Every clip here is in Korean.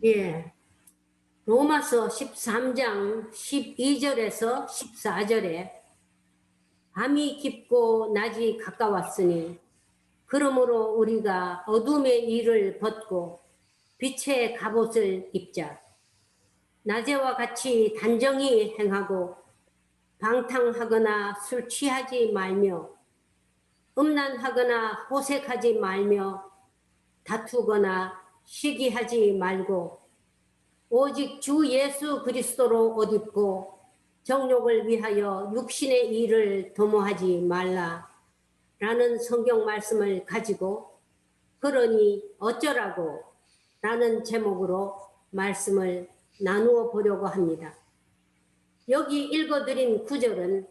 예. 로마서 13장 12절에서 14절에 밤이 깊고 낮이 가까웠으니 그러므로 우리가 어둠의 일을 벗고 빛의 갑옷을 입자. 낮에와 같이 단정히 행하고 방탕하거나 술 취하지 말며 음란하거나 호색하지 말며 다투거나 시기하지 말고 오직 주 예수 그리스도로 옷 입고 정욕을 위하여 육신의 일을 도모하지 말라 라는 성경 말씀을 가지고 그러니 어쩌라고 라는 제목으로 말씀을 나누어 보려고 합니다. 여기 읽어드린 구절은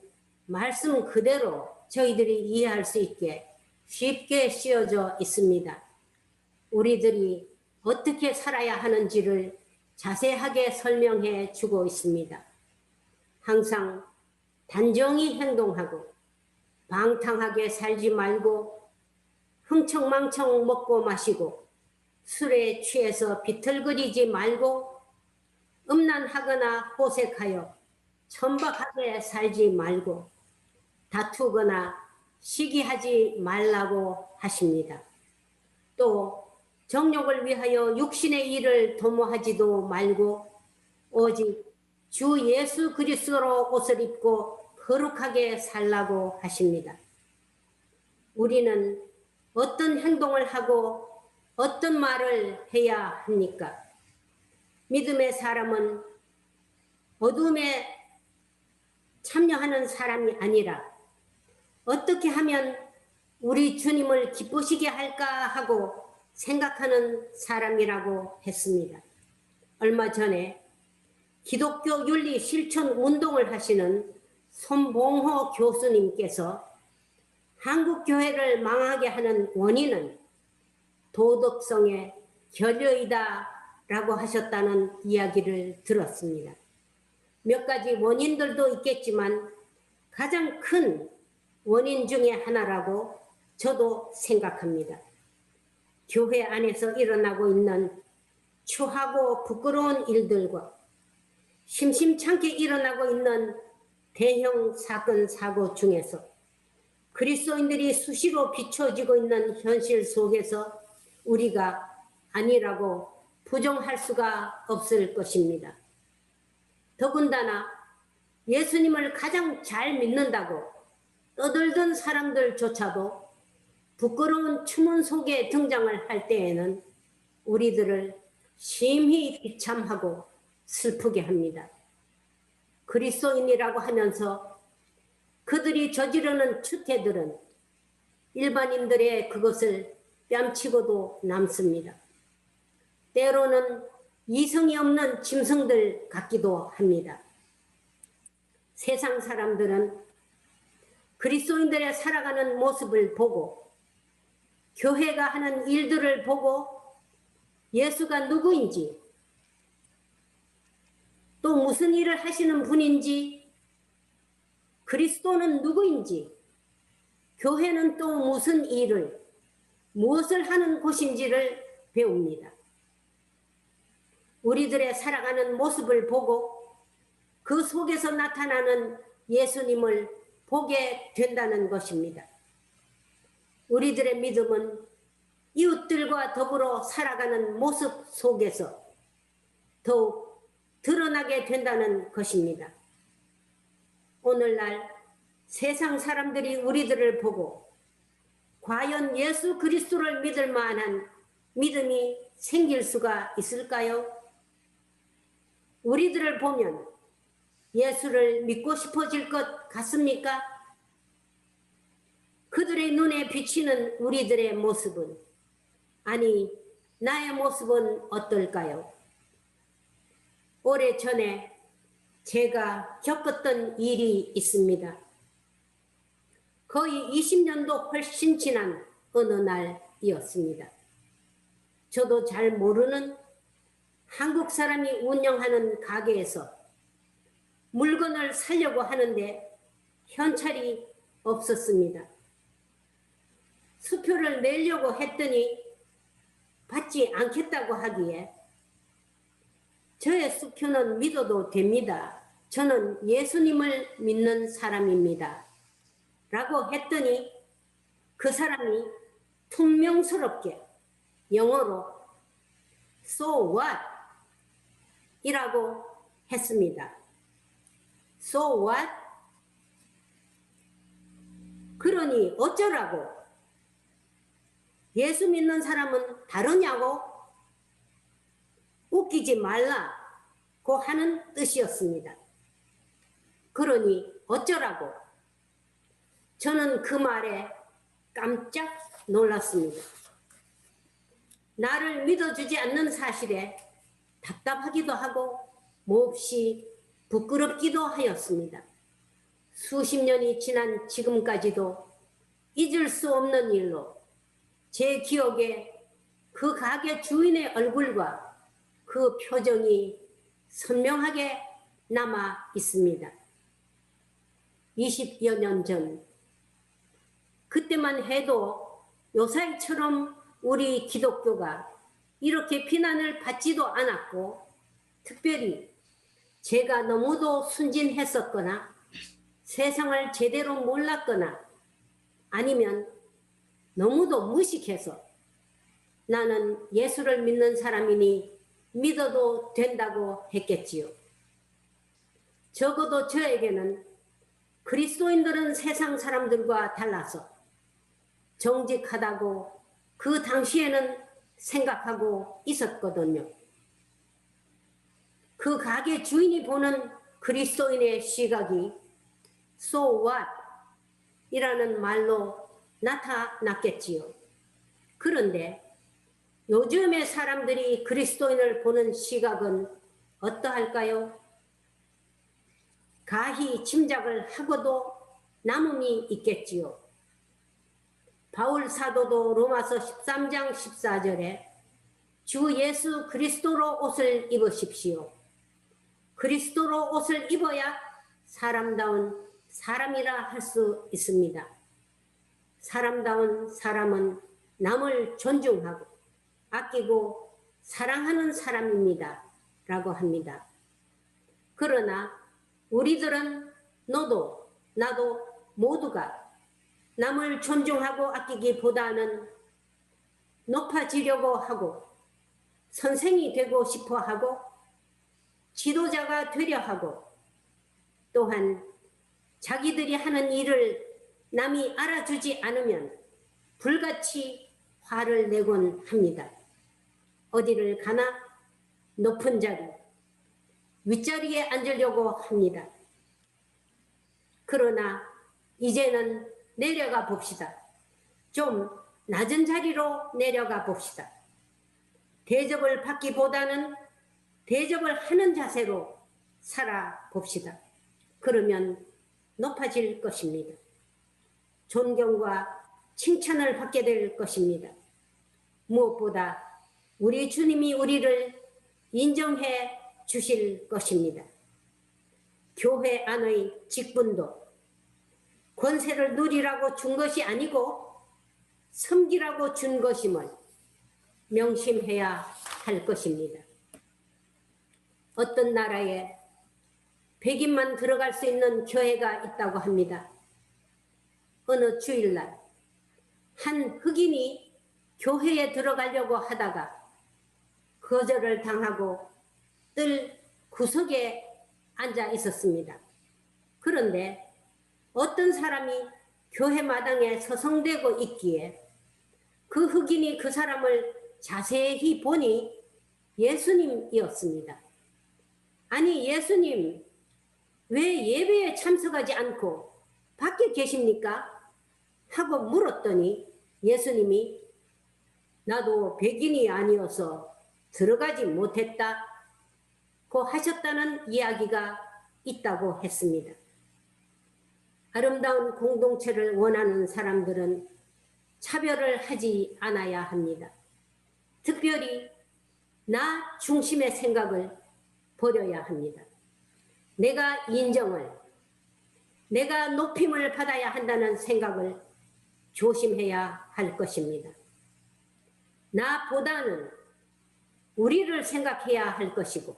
말씀 그대로 저희들이 이해할 수 있게 쉽게 씌워져 있습니다. 우리들이 어떻게 살아야 하는지를 자세하게 설명해 주고 있습니다. 항상 단정히 행동하고 방탕하게 살지 말고 흥청망청 먹고 마시고 술에 취해서 비틀거리지 말고 음란하거나 호색하여 천박하게 살지 말고 다투거나 시기하지 말라고 하십니다. 또 정욕을 위하여 육신의 일을 도모하지도 말고 오직 주 예수 그리스도로 옷을 입고 거룩하게 살라고 하십니다. 우리는 어떤 행동을 하고 어떤 말을 해야 합니까? 믿음의 사람은 어둠에 참여하는 사람이 아니라 어떻게 하면 우리 주님을 기쁘시게 할까 하고 생각하는 사람이라고 했습니다. 얼마 전에 기독교 윤리 실천 운동을 하시는 손봉호 교수님께서 한국 교회를 망하게 하는 원인은 도덕성의 결여이다라고 하셨다는 이야기를 들었습니다. 몇 가지 원인들도 있겠지만 가장 큰 원인 중에 하나라고 저도 생각합니다. 교회 안에서 일어나고 있는 추하고 부끄러운 일들과 심심찮게 일어나고 있는 대형 사건 사고 중에서 그리스도인들이 수시로 비춰지고 있는 현실 속에서 우리가 아니라고 부정할 수가 없을 것입니다. 더군다나 예수님을 가장 잘 믿는다고 떠들던 사람들조차도 부끄러운 추문 속에 등장을 할 때에는 우리들을 심히 비참하고 슬프게 합니다. 그리스도인이라고 하면서 그들이 저지르는 추태들은 일반인들의 그것을 뺨치고도 남습니다. 때로는 이성이 없는 짐승들 같기도 합니다. 세상 사람들은 그리스도인들의 살아가는 모습을 보고 교회가 하는 일들을 보고 예수가 누구인지 또 무슨 일을 하시는 분인지 그리스도는 누구인지 교회는 또 무슨 일을 무엇을 하는 곳인지를 배웁니다. 우리들의 살아가는 모습을 보고 그 속에서 나타나는 예수님을 보게 된다는 것입니다. 우리들의 믿음은 이웃들과 더불어 살아가는 모습 속에서 더욱 드러나게 된다는 것입니다. 오늘날 세상 사람들이 우리들을 보고 과연 예수 그리스도를 믿을 만한 믿음이 생길 수가 있을까요? 우리들을 보면 예수를 믿고 싶어질 것 같습니까? 그들의 눈에 비치는 우리들의 모습은, 아니 나의 모습은 어떨까요? 오래전에 제가 겪었던 일이 있습니다. 거의 20년도 훨씬 지난 어느 날이었습니다. 저도 잘 모르는 한국 사람이 운영하는 가게에서 물건을 사려고 하는데 현찰이 없었습니다. 수표를 내려고 했더니 받지 않겠다고 하기에 저의 수표는 믿어도 됩니다. 저는 예수님을 믿는 사람입니다. 라고 했더니 그 사람이 퉁명스럽게 영어로 So what? 이라고 했습니다. So what? 그러니 어쩌라고? 예수 믿는 사람은 다르냐고? 웃기지 말라고 하는 뜻이었습니다. 그러니 어쩌라고? 저는 그 말에 깜짝 놀랐습니다. 나를 믿어주지 않는 사실에 답답하기도 하고 몹시 부끄럽기도 하였습니다. 수십 년이 지난 지금까지도 잊을 수 없는 일로 제 기억에 그 가게 주인의 얼굴과 그 표정이 선명하게 남아 있습니다. 20여 년 전, 그때만 해도 요사이처럼 우리 기독교가 이렇게 비난을 받지도 않았고, 특별히 제가 너무도 순진했었거나 세상을 제대로 몰랐거나 아니면 너무도 무식해서 나는 예수를 믿는 사람이니 믿어도 된다고 했겠지요. 적어도 저에게는 그리스도인들은 세상 사람들과 달라서 정직하다고 그 당시에는 생각하고 있었거든요. 그 가게 주인이 보는 그리스도인의 시각이 So what? 이라는 말로 나타났겠지요. 그런데 요즘의 사람들이 그리스도인을 보는 시각은 어떠할까요? 가히 짐작을 하고도 남음이 있겠지요. 바울 사도도 로마서 13장 14절에 주 예수 그리스도로 옷을 입으십시오. 그리스도로 옷을 입어야 사람다운 사람이라 할 수 있습니다. 사람다운 사람은 남을 존중하고 아끼고 사랑하는 사람입니다. 라고 합니다. 그러나 우리들은 너도 나도 모두가 남을 존중하고 아끼기보다는 높아지려고 하고 선생이 되고 싶어 하고 지도자가 되려 하고 또한 자기들이 하는 일을 남이 알아주지 않으면 불같이 화를 내곤 합니다. 어디를 가나 높은 자리, 윗자리에 앉으려고 합니다. 그러나 이제는 내려가 봅시다. 좀 낮은 자리로 내려가 봅시다. 대접을 받기보다는 대접을 하는 자세로 살아봅시다. 그러면 높아질 것입니다. 존경과 칭찬을 받게 될 것입니다. 무엇보다 우리 주님이 우리를 인정해 주실 것입니다. 교회 안의 직분도 권세를 누리라고 준 것이 아니고 섬기라고 준 것임을 명심해야 할 것입니다. 어떤 나라에 100인만 들어갈 수 있는 교회가 있다고 합니다. 어느 주일날 한 흑인이 교회에 들어가려고 하다가 거절을 당하고 뜰 구석에 앉아 있었습니다. 그런데 어떤 사람이 교회 마당에 서성대고 있기에 그 흑인이 그 사람을 자세히 보니 예수님이었습니다. 아니 예수님, 왜 예배에 참석하지 않고 밖에 계십니까? 하고 물었더니 예수님이 나도 백인이 아니어서 들어가지 못했다 고 하셨다는 이야기가 있다고 했습니다. 아름다운 공동체를 원하는 사람들은 차별을 하지 않아야 합니다. 특별히 나 중심의 생각을 버려야 합니다. 내가 인정을, 내가 높임을 받아야 한다는 생각을 조심해야 할 것입니다. 나보다는 우리를 생각해야 할 것이고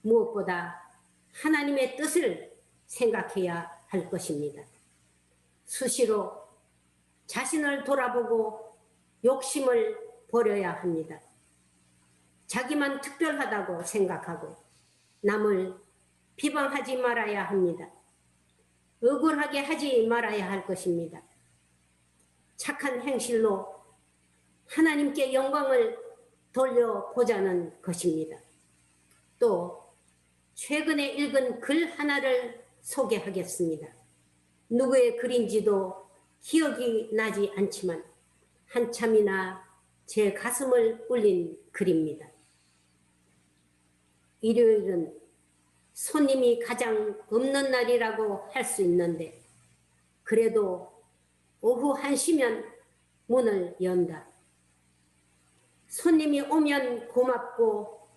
무엇보다 하나님의 뜻을 생각해야 할 것입니다. 수시로 자신을 돌아보고 욕심을 버려야 합니다. 자기만 특별하다고 생각하고 남을 비방하지 말아야 합니다. 억울하게 하지 말아야 할 것입니다. 착한 행실로 하나님께 영광을 돌려보자는 것입니다. 또 최근에 읽은 글 하나를 소개하겠습니다. 누구의 글인지도 기억이 나지 않지만 한참이나 제 가슴을 울린 글입니다. 일요일은 손님이 가장 없는 날이라고 할 수 있는데 그래도 오후 1시면 문을 연다. 손님이 오면 고맙고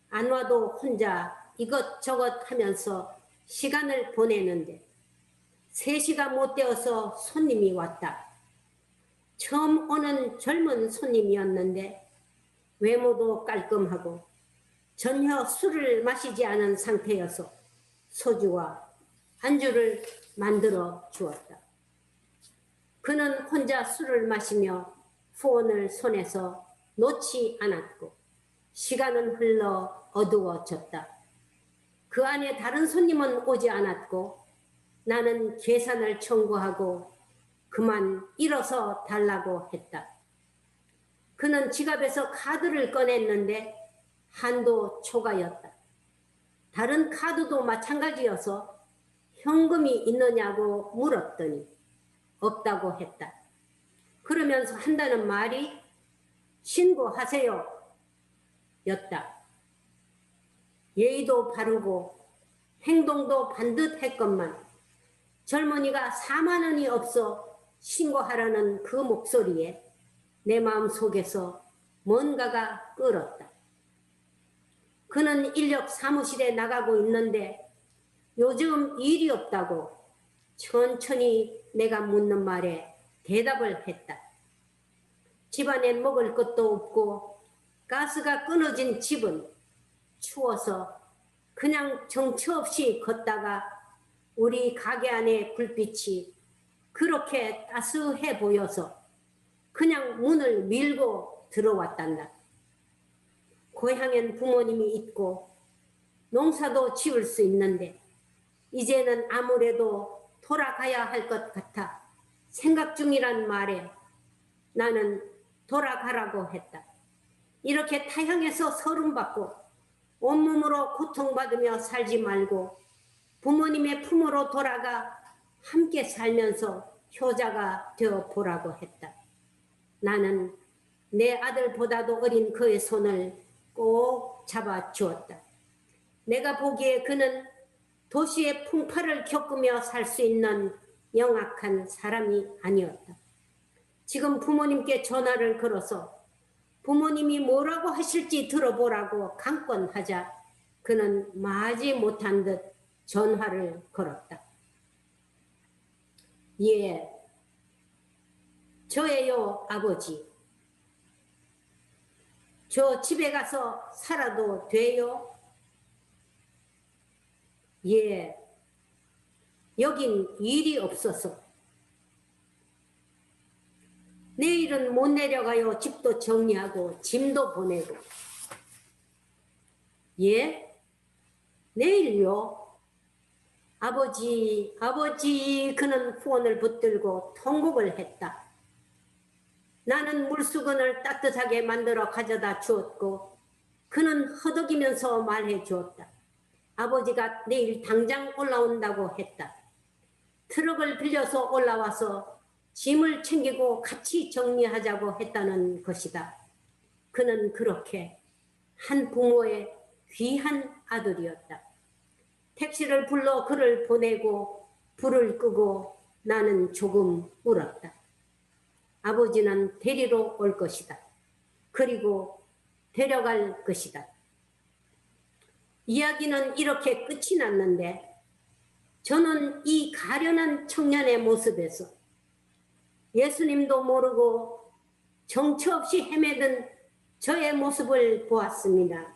안 와도 혼자 이것저것 하면서 시간을 보내는데 3시가 못 되어서 손님이 왔다. 처음 오는 젊은 손님이었는데 외모도 깔끔하고 전혀 술을 마시지 않은 상태여서 소주와 안주를 만들어 주었다. 그는 혼자 술을 마시며 폰을 손에서 놓지 않았고 시간은 흘러 어두워졌다. 그 안에 다른 손님은 오지 않았고 나는 계산을 청구하고 그만 일어서 달라고 했다. 그는 지갑에서 카드를 꺼냈는데 한도 초과였다. 다른 카드도 마찬가지여서 현금이 있느냐고 물었더니 없다고 했다. 그러면서 한다는 말이 신고하세요 였다. 예의도 바르고 행동도 반듯했건만 젊은이가 4만 원이 없어 신고하라는 그 목소리에 내 마음속에서 뭔가가 끓었다. 그는 인력 사무실에 나가고 있는데 요즘 일이 없다고 천천히 내가 묻는 말에 대답을 했다. 집안엔 먹을 것도 없고 가스가 끊어진 집은 추워서 그냥 정처 없이 걷다가 우리 가게 안에 불빛이 그렇게 따스해 보여서 그냥 문을 밀고 들어왔단다. 고향엔 부모님이 있고 농사도 지을 수 있는데 이제는 아무래도 돌아가야 할 것 같아 생각 중이란 말에 나는 돌아가라고 했다. 이렇게 타향에서 서름받고 온몸으로 고통받으며 살지 말고 부모님의 품으로 돌아가 함께 살면서 효자가 되어 보라고 했다. 나는 내 아들보다도 어린 그의 손을 꼭 잡아주었다. 내가 보기에 그는 도시의 풍파를 겪으며 살 수 있는 영악한 사람이 아니었다. 지금 부모님께 전화를 걸어서 부모님이 뭐라고 하실지 들어보라고 강권하자 그는 마지 못한 듯 전화를 걸었다. 예, 저예요, 아버지. 저 집에 가서 살아도 돼요? 예, 여긴 일이 없어서. 내일은 못 내려가요. 집도 정리하고 짐도 보내고. 예? 내일요? 아버지, 아버지. 그는 폰을 붙들고 통곡을 했다. 나는 물수건을 따뜻하게 만들어 가져다 주었고 그는 허덕이면서 말해 주었다. 아버지가 내일 당장 올라온다고 했다. 트럭을 빌려서 올라와서 짐을 챙기고 같이 정리하자고 했다는 것이다. 그는 그렇게 한 부모의 귀한 아들이었다. 택시를 불러 그를 보내고 불을 끄고 나는 조금 울었다. 아버지는 데리러 올 것이다. 그리고 데려갈 것이다. 이야기는 이렇게 끝이 났는데 저는 이 가련한 청년의 모습에서 예수님도 모르고 정처 없이 헤매던 저의 모습을 보았습니다.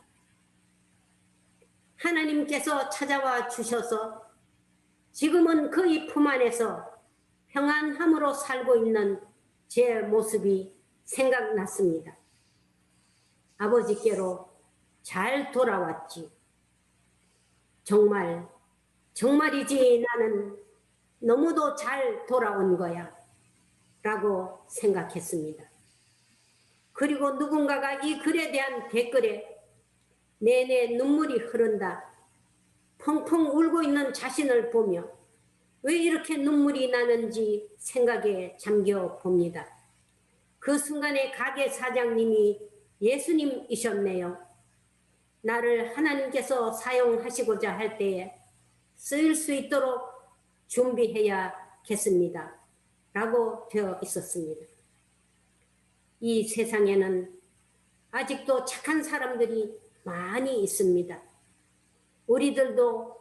하나님께서 찾아와 주셔서 지금은 그의 품 안에서 평안함으로 살고 있는 제 모습이 생각났습니다. 아버지께로 잘 돌아왔지. 정말이지 나는 너무도 잘 돌아온 거야 라고 생각했습니다. 그리고 누군가가 이 글에 대한 댓글에 내내 눈물이 흐른다. 펑펑 울고 있는 자신을 보며 왜 이렇게 눈물이 나는지 생각에 잠겨 봅니다. 그 순간에 가게 사장님이 예수님이셨네요. 나를 하나님께서 사용하시고자 할 때에 쓰일 수 있도록 준비해야겠습니다. 라고 되어 있었습니다. 이 세상에는 아직도 착한 사람들이 많이 있습니다. 우리들도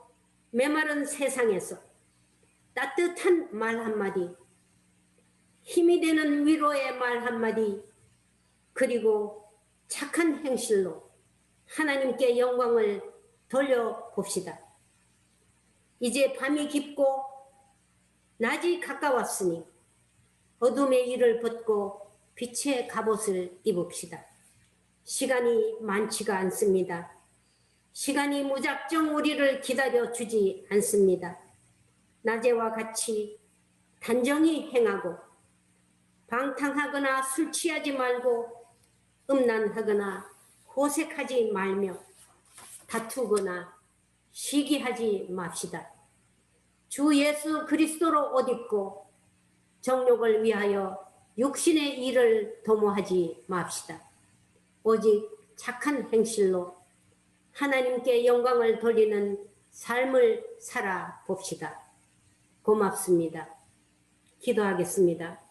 메마른 세상에서 따뜻한 말 한마디, 힘이 되는 위로의 말 한마디, 그리고 착한 행실로 하나님께 영광을 돌려봅시다. 이제 밤이 깊고 낮이 가까웠으니 어둠의 일을 벗고 빛의 갑옷을 입읍시다. 시간이 많지가 않습니다. 시간이 무작정 우리를 기다려주지 않습니다. 낮에와 같이 단정히 행하고 방탕하거나 술 취하지 말고 음란하거나 호색하지 말며 다투거나 시기하지 맙시다. 주 예수 그리스도로 옷 입고 정욕을 위하여 육신의 일을 도모하지 맙시다. 오직 착한 행실로 하나님께 영광을 돌리는 삶을 살아봅시다. 고맙습니다. 기도하겠습니다.